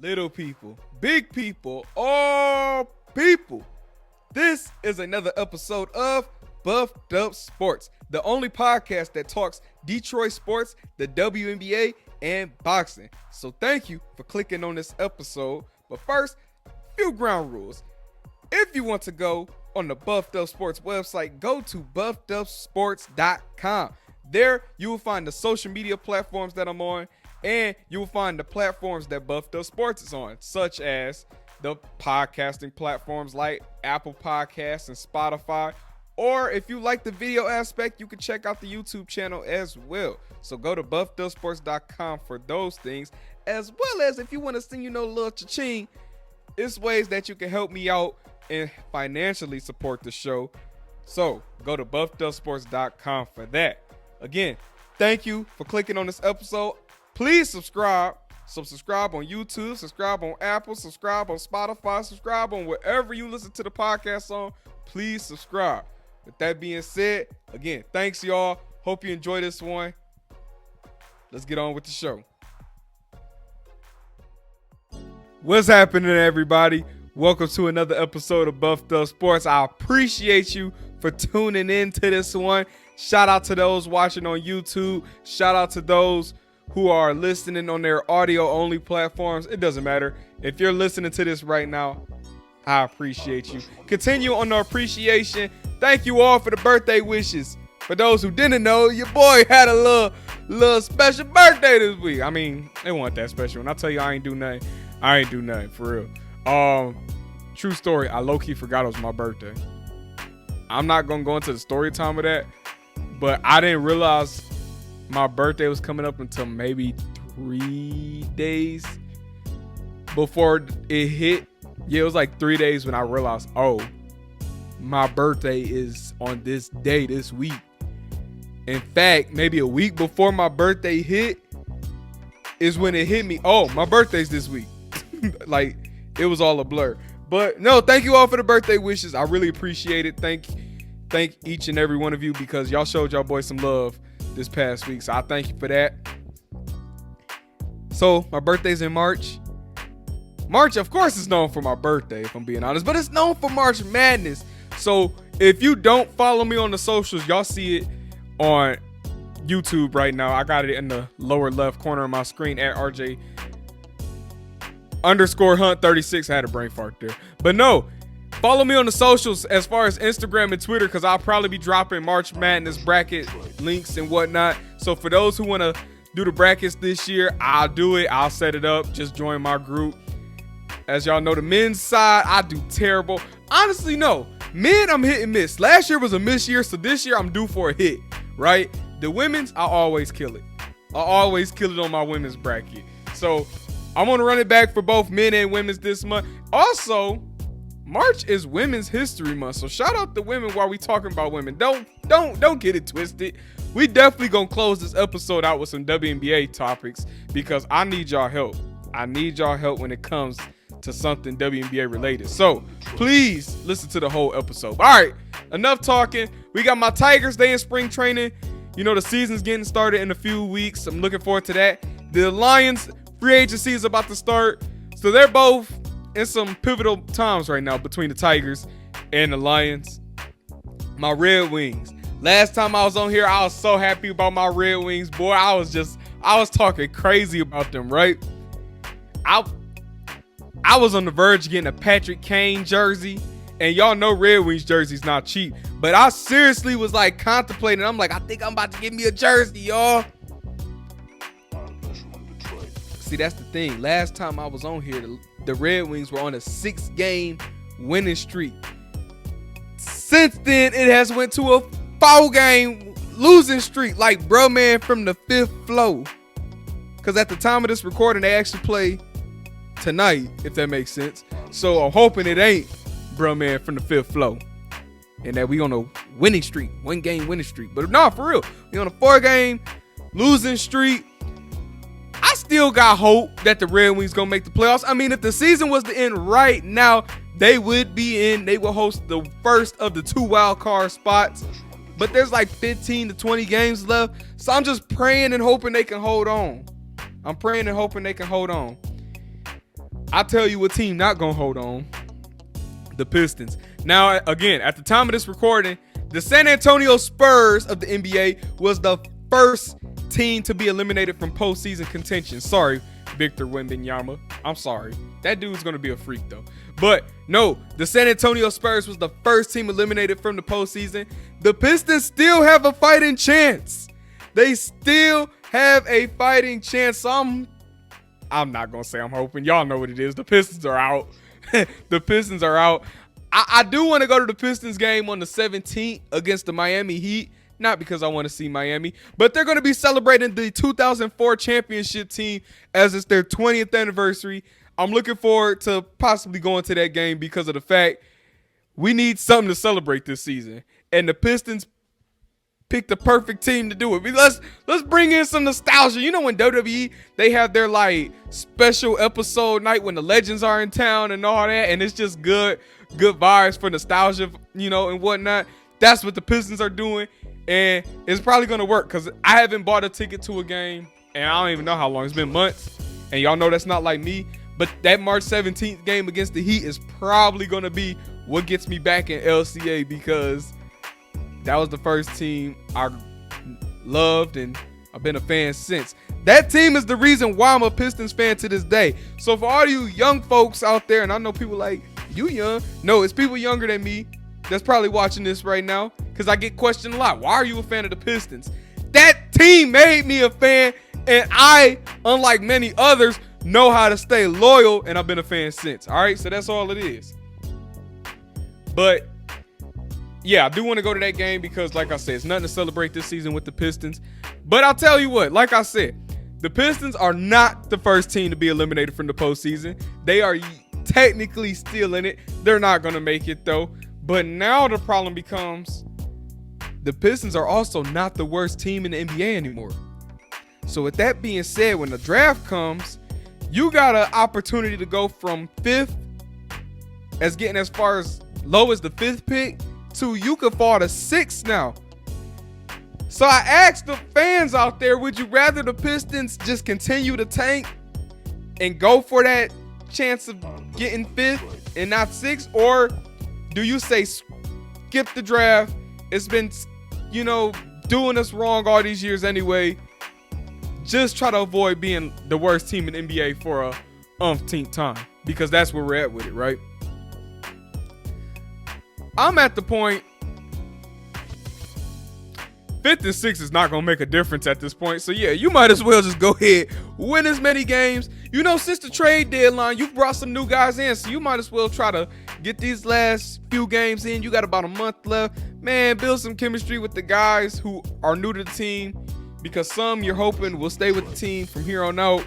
little people, big people, all people. This is another episode of Buffed Up Sports, the only podcast that talks Detroit sports, the WNBA, and boxing. So thank you for clicking on this episode. But first, few ground rules. If you want to go on the Buffed Up Sports website, go to buffedupsports.com. There, you will find the social media platforms that I'm on, and you will find the platforms that Buffed Up Sports is on, such as the podcasting platforms like Apple Podcasts and Spotify. Or if you like the video aspect, you can check out the YouTube channel as well. So go to buffedupsports.com for those things, as well as if you want to send, a little cha-ching, it's ways that you can help me out and financially support the show. So go to buffedupsports.com for that. Again, thank you for clicking on this episode. Please subscribe. So subscribe on YouTube, subscribe on Apple, subscribe on Spotify, subscribe on wherever you listen to the podcast on. Please subscribe. With that being said, again, thanks y'all. Hope you enjoy this one. Let's get on with the show. What's happening, everybody? Welcome to another episode of Buffed Up Sports. I appreciate you for tuning in to this one. Shout out to those watching on YouTube. Shout out to those who are listening on their audio-only platforms. It doesn't matter. If you're listening to this right now, I appreciate you. Continue on the appreciation. Thank you all for the birthday wishes. For those who didn't know, your boy had a little special birthday this week. I mean, it wasn't that special. When I tell you I ain't do nothing for real. True story, I low-key forgot it was my birthday. I'm not gonna go into the story time of that, but I didn't realize my birthday was coming up until maybe 3 days before it hit. Yeah, it was like 3 days when I realized, oh, my birthday is on this day this week. In fact, maybe a week before my birthday hit is when it hit me. Oh, my birthday's this week. Like, it was all a blur. But no, thank you all for the birthday wishes. I really appreciate it. Thank each and every one of you, because y'all showed y'all boys some love this past week. So I thank you for that. So my birthday's in March. March, of course, is known for my birthday, if I'm being honest, but it's known for March Madness. So if you don't follow me on the socials, y'all see it on YouTube right now. I got it in the lower left corner of my screen at RJ_Hunt36. I had a brain fart there. But no, follow me on the socials as far as Instagram and Twitter, because I'll probably be dropping March Madness bracket links and whatnot. So for those who want to do the brackets this year, I'll do it. I'll set it up. Just join my group. As y'all know, the men's side, I do terrible. Honestly, no. Men, I'm hit and miss. Last year was a miss year, so this year I'm due for a hit, right? The women's, I always kill it. I always kill it on my women's bracket. So I'm going to run it back for both men and women's this month. Also, March is Women's History Month, so shout out to women while we talking about women. Don't get it twisted. We definitely going to close this episode out with some WNBA topics, because I need y'all help. I need y'all help when it comes to something WNBA related. So please listen to the whole episode. All right, enough talking. We got my Tigers. They in spring training. The season's getting started in a few weeks. I'm looking forward to that. The Lions free agency is about to start. So they're both in some pivotal times right now between the Tigers and the Lions. My Red Wings. Last time I was on here, I was so happy about my Red Wings. Boy, I was talking crazy about them, right? I was on the verge of getting a Patrick Kane jersey, and y'all know Red Wings jersey's not cheap, but I seriously was like contemplating. I'm like, I think I'm about to get me a jersey, y'all. See, that's the thing. Last time I was on here, the Red Wings were on a 6-game winning streak. Since then, it has went to a 4-game losing streak, like bro man from the 5th floor. Because at the time of this recording, they actually play tonight, if that makes sense. So I'm hoping it ain't bro man from the 5th floor, and that we on a winning streak, 1-game winning streak. But no, for real, we on a 4-game losing streak. I still got hope that the Red Wings gonna make the playoffs. I mean, if the season was to end right now, they would be in. They will host the first of the 2 wild card spots. But there's like 15 to 20 games left. So I'm just praying and hoping they can hold on. I'm praying and hoping they can hold on. I tell you what team not gonna hold on. The Pistons. Now, again, at the time of this recording, the San Antonio Spurs of the NBA was the first team to be eliminated from postseason contention. Sorry, Victor Wembanyama. I'm sorry. That dude's going to be a freak, though. But no, the San Antonio Spurs was the first team eliminated from the postseason. The Pistons still have a fighting chance. They still have a fighting chance. So I'm not going to say I'm hoping. Y'all know what it is. The Pistons are out. The Pistons are out. I do want to go to the Pistons game on the 17th against the Miami Heat. Not because I want to see Miami, but they're going to be celebrating the 2004 championship team as it's their 20th anniversary. I'm looking forward to possibly going to that game because of the fact we need something to celebrate this season. And the Pistons picked the perfect team to do it. Let's bring in some nostalgia. You know when WWE, they have their like special episode night when the legends are in town and all that, and it's just good vibes for nostalgia, you know, and whatnot. That's what the Pistons are doing. And it's probably going to work because I haven't bought a ticket to a game and I don't even know how long. It's been months. And y'all know that's not like me. But that March 17th game against the Heat is probably going to be what gets me back in LCA because that was the first team I loved and I've been a fan since. That team is the reason why I'm a Pistons fan to this day. So for all you young folks out there, and I know people like, you young. No, it's people younger than me that's probably watching this right now because I get questioned a lot. Why are you a fan of the Pistons? That team made me a fan, and I, unlike many others, know how to stay loyal, and I've been a fan since. All right, so that's all it is. But yeah, I do want to go to that game because, like I said, it's nothing to celebrate this season with the Pistons. But I'll tell you what, like I said, the Pistons are not the first team to be eliminated from the postseason. They are technically still in it. They're not going to make it, though. But now the problem becomes the Pistons are also not the worst team in the NBA anymore. So with that being said, when the draft comes, you got an opportunity to go from fifth, as getting as far as low as the fifth pick, to you could fall to sixth now. So I asked the fans out there, would you rather the Pistons just continue to tank and go for that chance of getting fifth and not sixth? Or do you say skip the draft? It's been, you know, doing us wrong all these years anyway. Just try to avoid being the worst team in NBA for a umpteenth time, because that's where we're at with it, right? I'm at the point, fifth and sixth is not going to make a difference at this point. So, yeah, you might as well just go ahead, win as many games. You know, since the trade deadline, you've brought some new guys in, so you might as well try to get these last few games in. You got about a month left. Man, build some chemistry with the guys who are new to the team, because some you're hoping will stay with the team from here on out.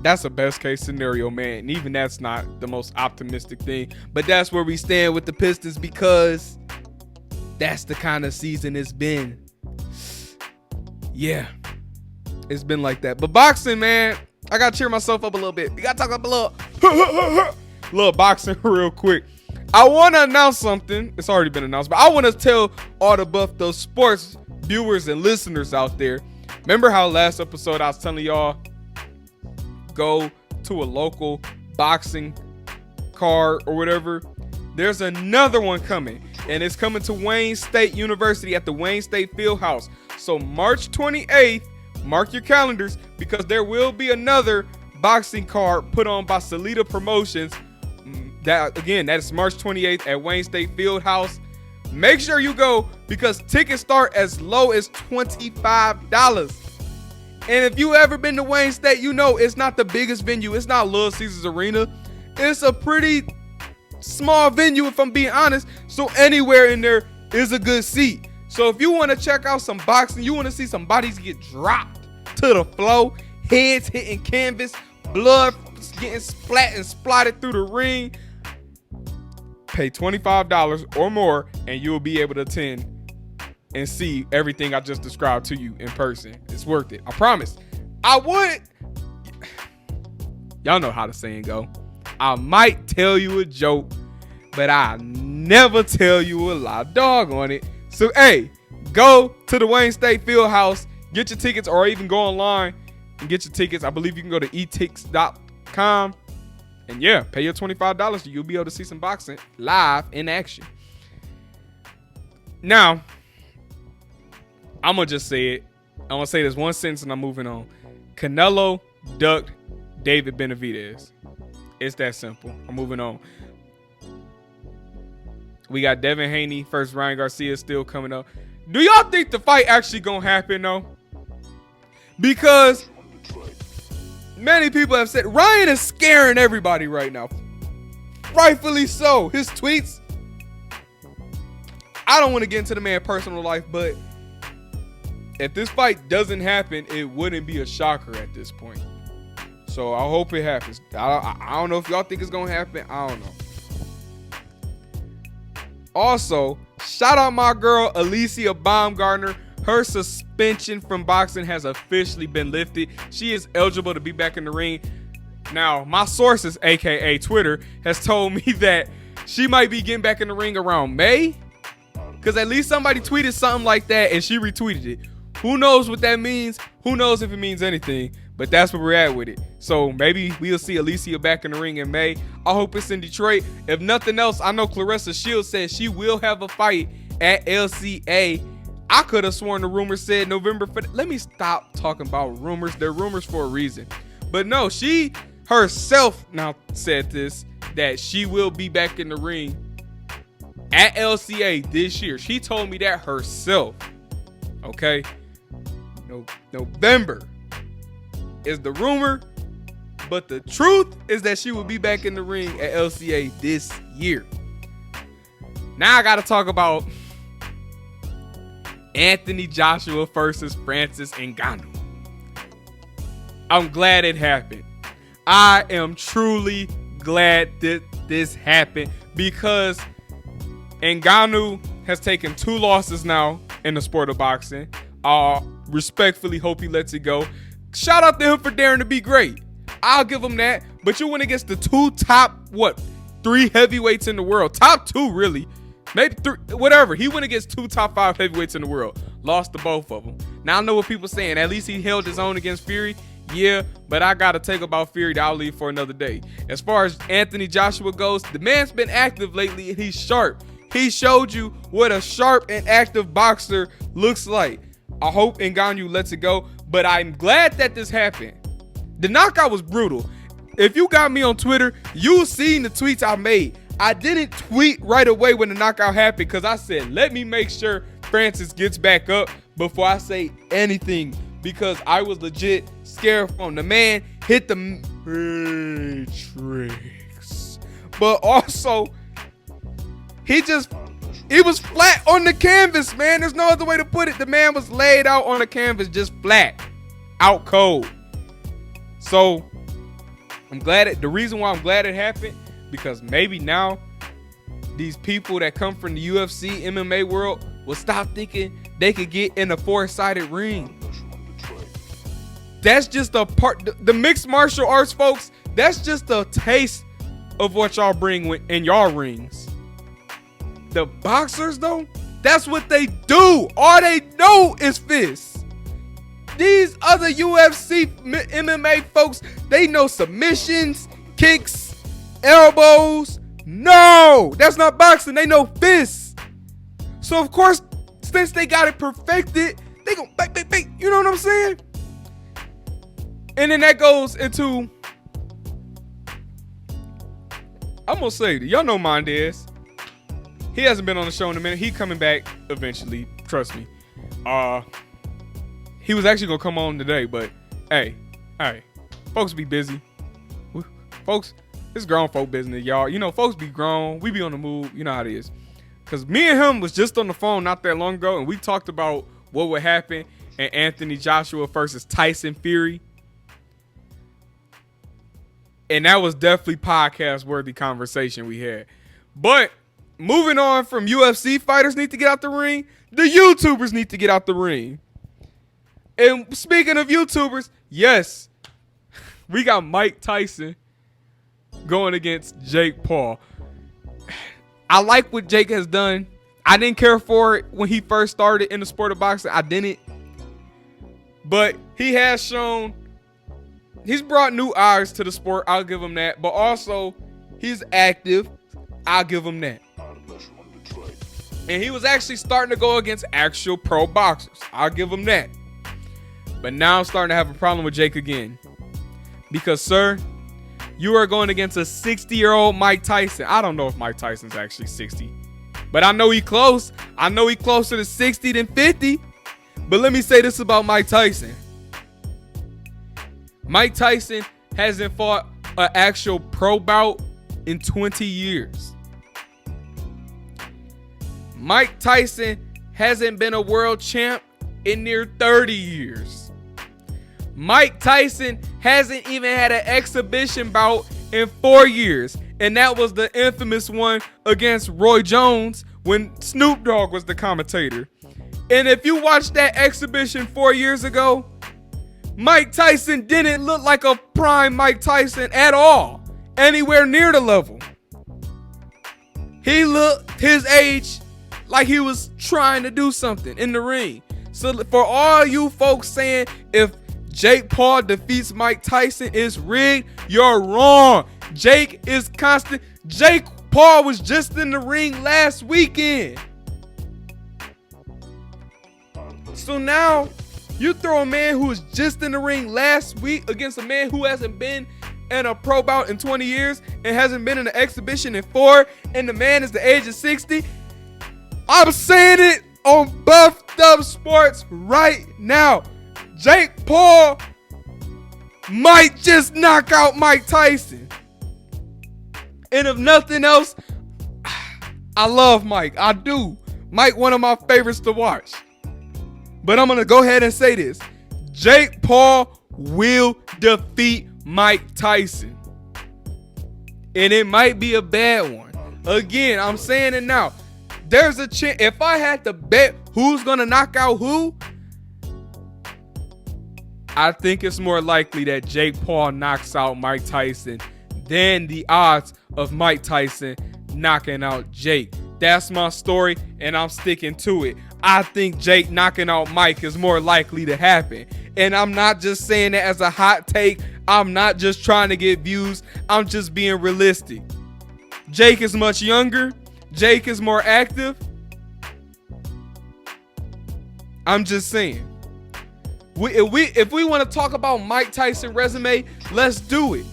That's a best case scenario, man. And even that's not the most optimistic thing. But that's where we stand with the Pistons, because that's the kind of season it's been. Yeah, it's been like that. But boxing, man, I got to cheer myself up a little bit. We got to talk up a little boxing real quick. I want to announce something. It's already been announced, but I want to tell all the Buff Those Sports viewers and listeners out there. Remember how last episode I was telling y'all, go to a local boxing card or whatever? There's another one coming, and it's coming to Wayne State University at the Wayne State Fieldhouse. So March 28th, mark your calendars, because there will be another boxing card put on by Salida Promotions. That is March 28th at Wayne State Fieldhouse. Make sure you go, because tickets start as low as $25. And if you ever been to Wayne State, you know it's not the biggest venue. It's not Little Caesars Arena. It's a pretty small venue, if I'm being honest. So anywhere in there is a good seat. So if you want to check out some boxing, you want to see some bodies get dropped to the floor, heads hitting canvas, blood getting splat and splotted through the ring, pay $25 or more, and you'll be able to attend and see everything I just described to you in person. It's worth it. I promise. I would. Y'all know how the saying go. I might tell you a joke, but I never tell you a lie. Dog on it. So, hey, go to the Wayne State Fieldhouse, get your tickets, or even go online and get your tickets. I believe you can go to etix.com boxing.com. And yeah, pay your $25. You'll be able to see some boxing live in action. Now, I'm going to just say it. I'm going to say this one sentence and I'm moving on. Canelo ducked David Benavidez. It's that simple. I'm moving on. We got Devin Haney versus Ryan Garcia still coming up. Do y'all think the fight actually going to happen, though? Because many people have said Ryan is scaring everybody right now. Rightfully so. His tweets. I don't want to get into the man's personal life, but if this fight doesn't happen, it wouldn't be a shocker at this point. So I hope it happens. I don't know if y'all think it's going to happen. I don't know. Also, shout out my girl, Alicia Baumgartner. Her suspension from boxing has officially been lifted. She is eligible to be back in the ring. Now, my sources, aka Twitter, has told me that she might be getting back in the ring around May. Because at least somebody tweeted something like that and she retweeted it. Who knows what that means? Who knows if it means anything? But that's where we're at with it. So maybe we'll see Alicia back in the ring in May. I hope it's in Detroit. If nothing else, I know Clarissa Shields said she will have a fight at LCA. I could have sworn the rumors said November. Let me stop talking about rumors. They're rumors for a reason. But no, she herself now said this, that she will be back in the ring at LCA this year. She told me that herself. Okay. November is the rumor, but the truth is that she will be back in the ring at LCA this year. Now I got to talk about Anthony Joshua versus Francis Ngannou. I'm glad it happened. I am truly glad that this happened because Ngannou has taken 2 losses now in the sport of boxing. Respectfully hope he lets it go. Shout out to him for daring to be great. I'll give him that. But you went against the 2 top, 3 heavyweights in the world. Top 2, really. Maybe 3, whatever. He went against 2 top 5 heavyweights in the world. Lost to both of them. Now I know what people are saying. At least he held his own against Fury. Yeah, but I got to take about Fury that I'll leave for another day. As far as Anthony Joshua goes, the man's been active lately and he's sharp. He showed you what a sharp and active boxer looks like. I hope Ngannou lets it go, but I'm glad that this happened. The knockout was brutal. If you got me on Twitter, you seen the tweets I made. I didn't tweet right away when the knockout happened because I said, let me make sure Francis gets back up before I say anything, because I was legit scared from the man hit the matrix. But also, he was flat on the canvas, man. There's no other way to put it. The man was laid out on the canvas, just flat, out cold. So I'm glad the reason why I'm glad it happened, because maybe now these people that come from the UFC, MMA world will stop thinking they could get in a 4-sided ring. That's just a part. The mixed martial arts, folks, that's just a taste of what y'all bring in y'all rings. The boxers, though, that's what they do. All they know is fists. These other UFC, MMA folks, they know submissions, kicks, elbows. No, that's not boxing. They know fists. So, of course, since they got it perfected, they go bang, bang, bang. You know what I'm saying? And then that goes into, I'm going to say, y'all know Mendez. He hasn't been on the show in a minute. He coming back eventually. Trust me. He was actually going to come on today, but hey, folks be busy. Folks, it's grown folk business, y'all. You know, folks be grown. We be on the move. You know how it is. Because me and him was just on the phone not that long ago, and we talked about what would happen in Anthony Joshua versus Tyson Fury. And that was definitely podcast-worthy conversation we had. But moving on from UFC fighters need to get out the ring, the YouTubers need to get out the ring. And speaking of YouTubers, yes, we got Mike Tyson going against Jake Paul. I like what Jake has done. I didn't care for it when he first started in the sport of boxing. I didn't. But he has shown he's brought new eyes to the sport. I'll give him that. But also, he's active. I'll give him that. And he was actually starting to go against actual pro boxers. I'll give him that. But now I'm starting to have a problem with Jake again. Because, sir, you are going against a 60-year-old Mike Tyson. I don't know if Mike Tyson's actually 60. But I know he's close. I know he's closer to 60 than 50. But let me say this about Mike Tyson. Mike Tyson hasn't fought an actual pro bout in 20 years. Mike Tyson hasn't been a world champ in near 30 years. Mike Tyson hasn't even had an exhibition bout in 4 years. And that was the infamous one against Roy Jones when Snoop Dogg was the commentator. And if you watched that exhibition 4 years ago, Mike Tyson didn't look like a prime Mike Tyson at all, anywhere near the level. He looked his age like he was trying to do something in the ring. So for all you folks saying if Jake Paul defeats Mike Tyson is rigged, you're wrong. Jake is constant. Jake Paul was just in the ring last weekend. So now you throw a man who was just in the ring last week against a man who hasn't been in a pro bout in 20 years and hasn't been in an exhibition in 4, and the man is the age of 60. I'm saying it on Buffed Up Sports right now. Jake Paul might just knock out Mike Tyson. And if nothing else, I love Mike. I do. Mike, one of my favorites to watch. But I'm going to go ahead and say this. Jake Paul will defeat Mike Tyson. And it might be a bad one. Again, I'm saying it now. There's a chance. If I had to bet who's going to knock out who, I think it's more likely that Jake Paul knocks out Mike Tyson than the odds of Mike Tyson knocking out Jake. That's my story, and I'm sticking to it. I think Jake knocking out Mike is more likely to happen. And I'm not just saying that as a hot take. I'm not just trying to get views. I'm just being realistic. Jake is much younger. Jake is more active. I'm just saying. If we want to talk about Mike Tyson resume, let's do it.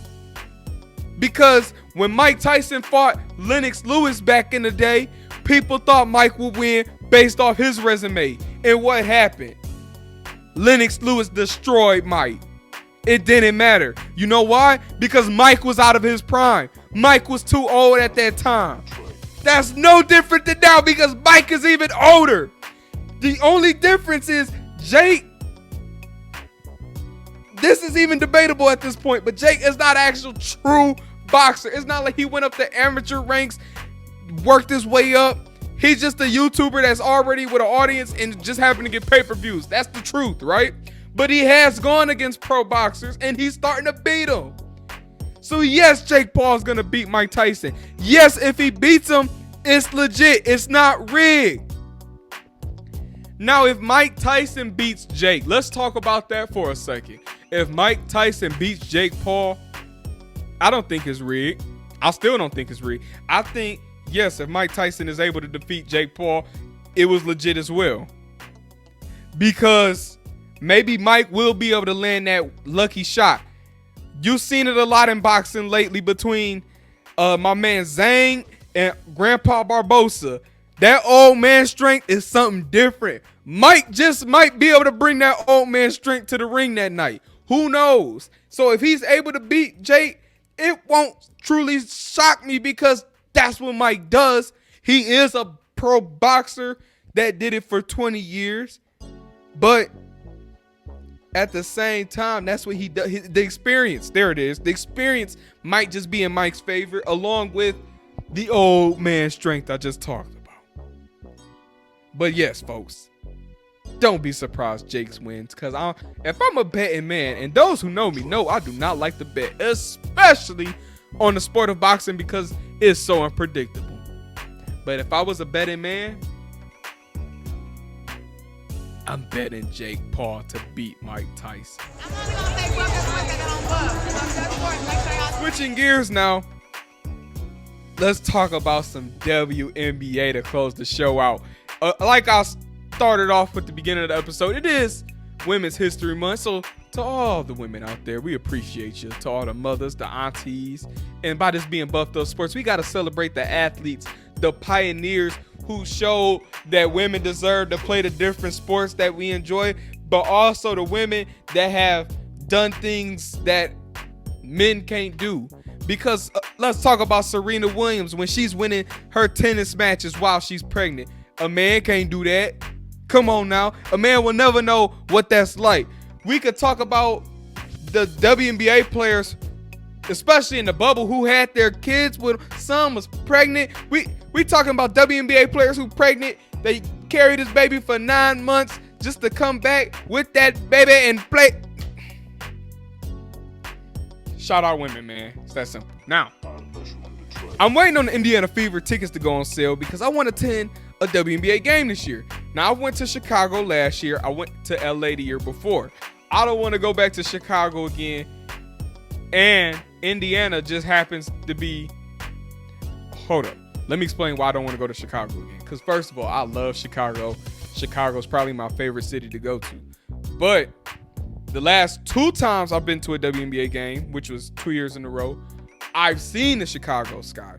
Because when Mike Tyson fought Lennox Lewis back in the day, people thought Mike would win based off his resume. And what happened? Lennox Lewis destroyed Mike. It didn't matter. You know why? Because Mike was out of his prime. Mike was too old at that time. That's no different than now because Mike is even older. The only difference is Jake. This is even debatable at this point, but Jake is not an actual true boxer. It's not like he went up to amateur ranks, worked his way up. He's just a YouTuber that's already with an audience and just happened to get pay-per-views. That's the truth, right? But he has gone against pro boxers and he's starting to beat them. So yes, Jake Paul's gonna beat Mike Tyson. Yes, if he beats him, it's legit. It's not rigged. Now, if Mike Tyson beats Jake, let's talk about that for a second. If Mike Tyson beats Jake Paul, I don't think it's rigged. I still don't think it's rigged. I think, yes, if Mike Tyson is able to defeat Jake Paul, it was legit as well. Because maybe Mike will be able to land that lucky shot. You've seen it a lot in boxing lately between my man Zhang and Grandpa Barbosa. That old man strength is something different. Mike just might be able to bring that old man strength to the ring that night. Who knows? So if he's able to beat Jake, it won't truly shock me because that's what Mike does. He is a pro boxer that did it for 20 years. But at the same time, that's what he does. The experience, there it is. The experience might just be in Mike's favor along with the old man strength I just talked about. But yes, folks, don't be surprised Jake's wins because if I'm a betting man, and those who know me know I do not like to bet, especially on the sport of boxing because it's so unpredictable. But if I was a betting man, I'm betting Jake Paul to beat Mike Tyson. I'm only gonna say Buffett once I got on Buck. Switching gears now. Let's talk about some WNBA to close the show out. Like I started off with the beginning of the episode, it is Women's History Month. So to all the women out there, we appreciate you. To all the mothers, the aunties, and by this being Buffed Up Sports, we got to celebrate the athletes, the pioneers who showed that women deserve to play the different sports that we enjoy, but also the women that have done things that men can't do. Because let's talk about Serena Williams when she's winning her tennis matches while she's pregnant. A man can't do that. Come on now. A man will never know what that's like. We could talk about the WNBA players, especially in the bubble, who had their kids with some was pregnant. We talking about WNBA players who pregnant. They carried this baby for 9 months just to come back with that baby and play. Shout out women, man. It's that simple. Now, I'm waiting on the Indiana Fever tickets to go on sale because I want to attend a WNBA game this year. Now, I went to Chicago last year. I went to LA the year before. I don't want to go back to Chicago again. And Indiana just happens to be... Hold up. Let me explain why I don't want to go to Chicago again. Because first of all, I love Chicago. Chicago's probably my favorite city to go to. But the last 2 times I've been to a WNBA game, which was 2 years in a row, I've seen the Chicago Sky.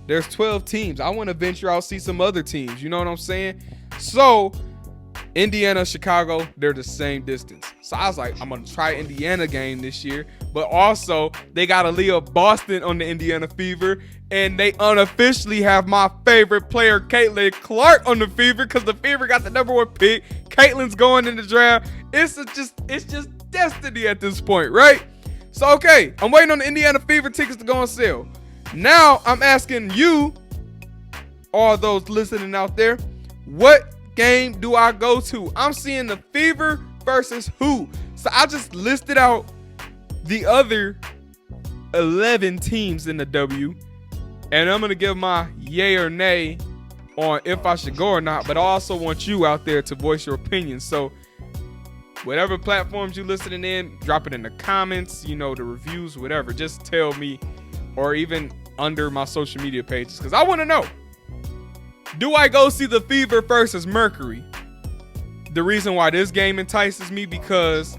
There's 12 teams. I want to venture out, see some other teams. You know what I'm saying? So, Indiana, Chicago, they're the same distance. So I was like, I'm going to try Indiana game this year. But also, they got Aaliyah Boston on the Indiana Fever. And they unofficially have my favorite player, Caitlin Clark, on the Fever because the Fever got the #1 pick. Caitlin's going in the draft. It's just destiny at this point, right? So, okay, I'm waiting on the Indiana Fever tickets to go on sale. Now, I'm asking you, all those listening out there, what game do I go to? I'm seeing the Fever versus who? So, I just listed out the other 11 teams in the W, and I'm going to give my yay or nay on if I should go or not, but I also want you out there to voice your opinion. So, whatever platforms you're listening in, drop it in the comments, the reviews, whatever. Just tell me, or even under my social media pages, because I want to know. Do I go see the Fever versus Mercury? The reason why this game entices me, because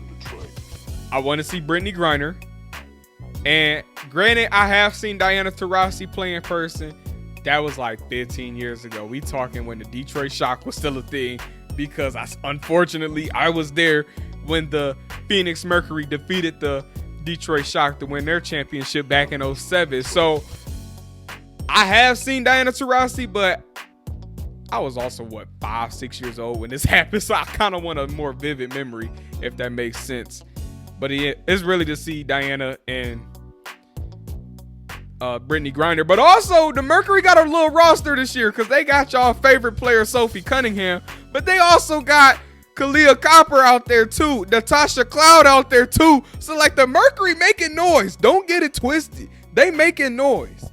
I want to see Brittany Griner. And granted, I have seen Diana Taurasi play in person. That was like 15 years ago. We talking when the Detroit Shock was still a thing, because unfortunately I was there when the Phoenix Mercury defeated the Detroit Shock to win their championship back in 2007. So I have seen Diana Taurasi, but I was also 5-6 years old when this happened, so I kind of want a more vivid memory, if that makes sense. But it's really to see Diana and Brittany Griner. But also, the Mercury got a little roster this year because they got y'all favorite player, Sophie Cunningham. But they also got Kalia Copper out there too. Natasha Cloud out there too. So, like, the Mercury making noise. Don't get it twisted. They making noise.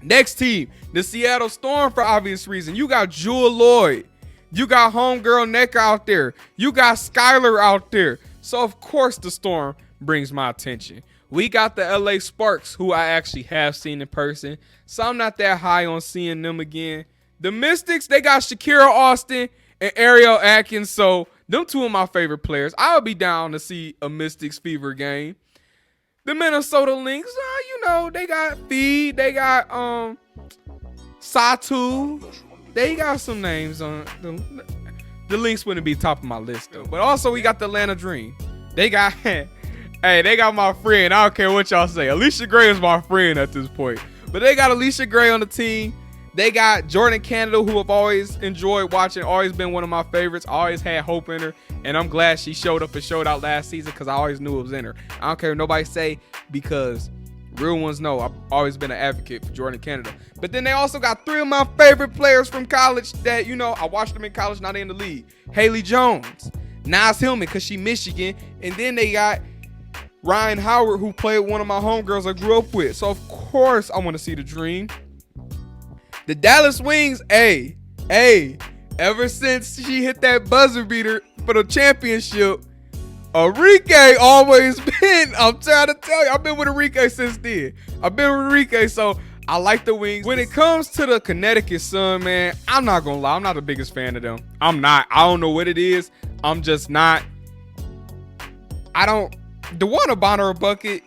Next team, the Seattle Storm, for obvious reason. You got Jewel Lloyd. You got homegirl Neck out there. You got Skylar out there. So, of course, the Storm brings my attention. We got the LA Sparks, who I actually have seen in person. So I'm not that high on seeing them again. The Mystics, they got Shakira Austin and Ariel Atkins. So them two of my favorite players. I'll be down to see a Mystics Fever game. The Minnesota Lynx, they got Feed. They got Satu. They got some names on them. The Lynx wouldn't be top of my list, though. But also, we got the Atlanta Dream. They got... Hey, they got my friend. I don't care what y'all say. Alicia Gray is my friend at this point. But they got Alicia Gray on the team. They got Jordan Canada, who I've always enjoyed watching, always been one of my favorites. I always had hope in her. And I'm glad she showed up and showed out last season because I always knew it was in her. I don't care what nobody say, because real ones know I've always been an advocate for Jordan Canada. But then they also got 3 of my favorite players from college that, I watched them in college, not in the league. Haley Jones, Nas Hillman, because she Michigan. And then they got Ryan Howard, who played one of my homegirls I grew up with. So, of course, I want to see the Dream. The Dallas Wings, ever since she hit that buzzer beater for the championship, Enrique always been. I'm trying to tell you, I've been with Enrique since then. I've been with Enrique, so I like the Wings. When it comes to the Connecticut Sun, man, I'm not gonna lie, I'm not the biggest fan of them. I'm not. I don't know what it is. I'm just not. DeWanna Bonner a bucket.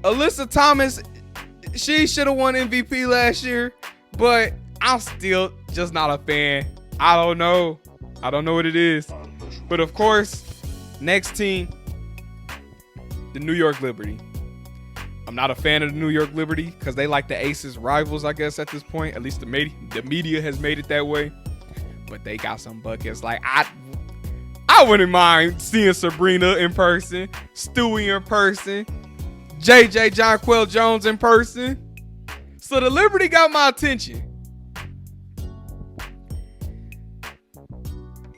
Alyssa Thomas, she should have won MVP last year, but I'm still just not a fan. I don't know what it is. But of course, next team, the New York Liberty. I'm not a fan of the New York Liberty because they like the Aces rivals, I guess, at this point. At least the media has made it that way. But they got some buckets. Like, I wouldn't mind seeing Sabrina in person, Stewie in person, JJ Jonquel Jones in person. So the Liberty got my attention.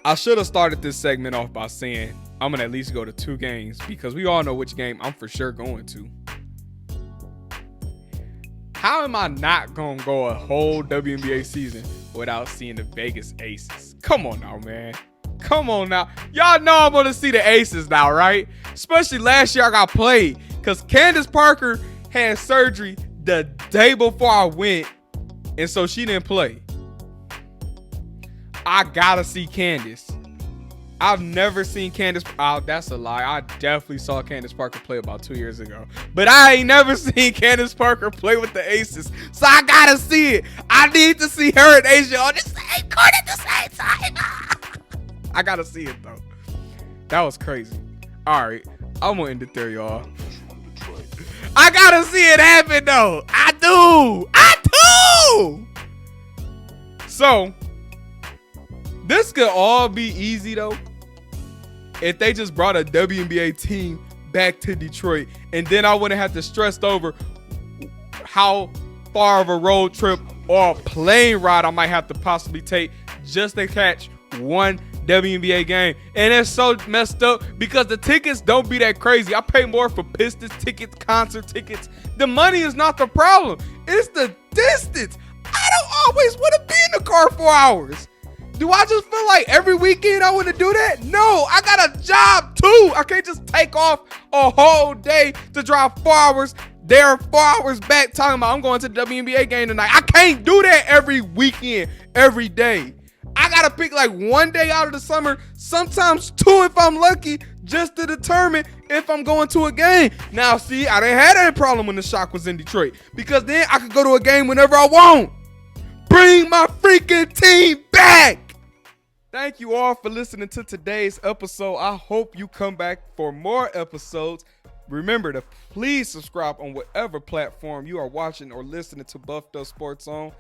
I should have started this segment off by saying I'm going to at least go to 2 games because we all know which game I'm for sure going to. How am I not going to go a whole WNBA season without seeing the Vegas Aces? Come on now, man. Come on now. Y'all know I'm going to see the Aces now, right? Especially last year I got played because Candace Parker had surgery the day before I went, and so she didn't play. I gotta see Candace. I've never seen Candace. Oh, that's a lie. I definitely saw Candace Parker play about 2 years ago. But I ain't never seen Candace Parker play with the Aces. So I gotta see it. I need to see her and Asia on the same court at the same time. I gotta see it, though. That was crazy. All right. I'm gonna end it there, y'all. I gotta see it happen, though. I do. So, this could all be easy, though, if they just brought a WNBA team back to Detroit. And then I wouldn't have to stress over how far of a road trip or a plane ride I might have to possibly take just to catch one WNBA game. And it's so messed up because the tickets don't be that crazy. I pay more for Pistons tickets, concert tickets. The money is not the problem. It's the distance. I don't always want to be in the car 4 hours. Do I just feel like every weekend I want to do that? No, I got a job too. I can't just take off a whole day to drive 4 hours there, 4 hours back, talking about I'm going to the WNBA game tonight. I can't do that every weekend, every day. I got to pick like one day out of the summer, sometimes 2 if I'm lucky, just to determine if I'm going to a game. Now, see, I didn't have that problem when the Shock was in Detroit because then I could go to a game whenever I want. Bring my freaking team back. Thank you all for listening to today's episode. I hope you come back for more episodes. Remember to please subscribe on whatever platform you are watching or listening to Buffed Up Sports on.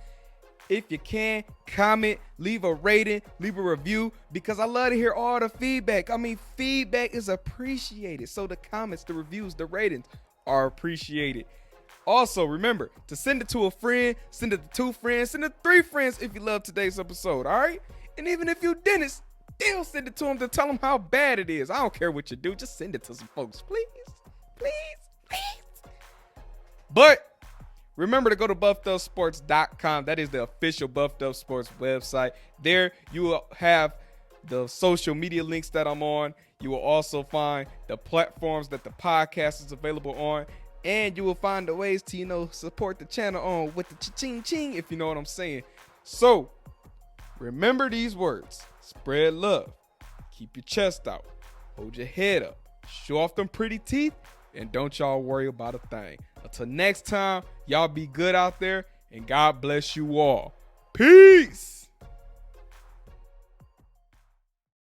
If you can, comment, leave a rating, leave a review, because I love to hear all the feedback. I mean, feedback is appreciated. So the comments, the reviews, the ratings are appreciated. Also, remember to send it to a friend, send it to 2 friends, send it to 3 friends if you love today's episode, all right? And even if you didn't, still send it to them to tell them how bad it is. I don't care what you do. Just send it to some folks, please. Please, please. But remember to go to buffedupsports.com. That is the official Buffed Up Sports website. There you will have the social media links that I'm on. You will also find the platforms that the podcast is available on. And you will find the ways to, support the channel on with the cha-ching-ching, if you know what I'm saying. So, remember these words. Spread love. Keep your chest out. Hold your head up. Show off them pretty teeth. And don't y'all worry about a thing. Until next time, y'all be good out there. And God bless you all. Peace.